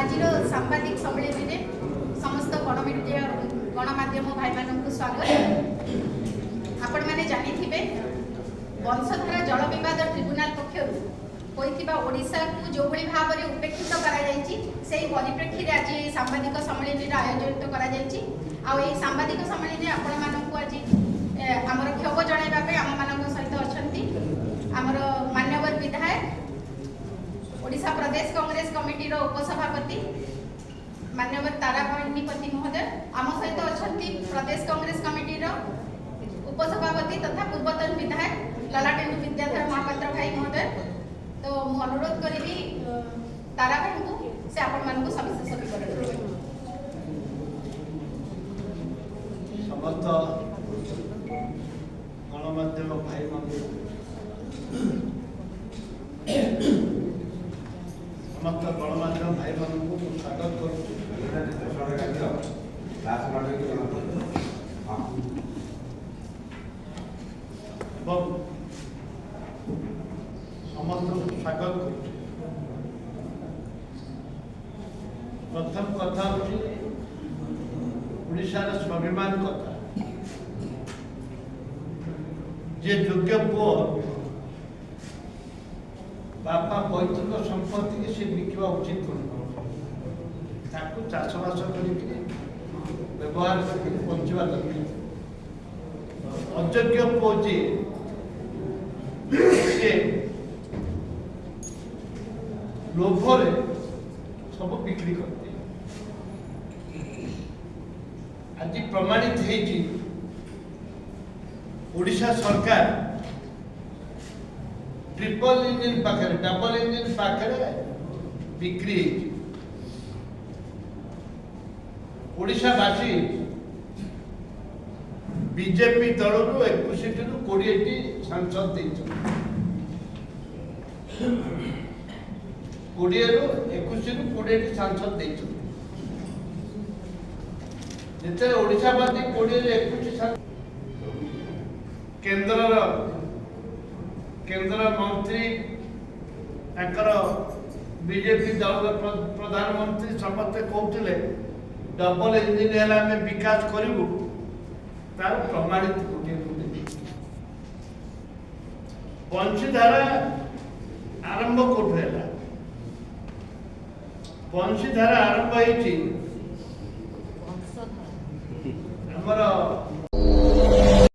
आज सांबादिक सम्मेलन में समस्त गणमीडिया गणमाध्यम भाई मान स्वागत। आपण मैंने जानी वंशधारा जल विवाद ट्रिब्यूनाल पक्षर होइथिबा ओडिशा को जो भली भाव में उपेक्षित से परिप्रेक्षी आज सांबादिक सम्मेलन आयोजित कर सांबादिक सम्मेलन आपण मानक आज आमर क्षोभ जणाइबा आम मान सहित अच्छा आमर मान्यवर विधायक ओडिशा प्रदेश कांग्रेस कमिटी उपसभापति मान्यवर तारा भवानीपति महोदय आम सहित अच्छा प्रदेश कांग्रेस कमिटी उपसभापति तथा पूर्वतन विधायक ललाटेन्दु विद्याधर महापात्र भाई महोदय। तो मु अनुरोध करी तारा भाई को से आपण मान को सविशेष विवरण समस्त गणमाध्यम भाई समस्त गणमाध्यम भाई को स्वागत करुँ। समस्त स्वागत कर प्रथम कथा ओडिशार स्वाभिमान कथा जे योग्य पुओ बापा पैतृक संपत्ति की से बिकवा उचित चाषबास कर व्यवहार कर बंचा दरकार। अयोग्य पुओ जे लोभरे सब बिक्री करते आज प्रमाणित है ओडिशा सरकार ट्रिपल इंजिन पाखे डबल इंजिन पाखे बिक्री ओडिशावासी बीजेपी दल 21 टी 20 सांसद 21 ରୁ 20 सांसद जिते ओडिशावासी 20 ରୁ 21 केंद्र मंत्री बीजेपी दल प्रधानमंत्री समस्त कहते डबल इंजिन है आम विकास करूँ तार प्रमाणित गोटे बंशीधारा आरंभ कौट है बंशीधारा आरंभ होमर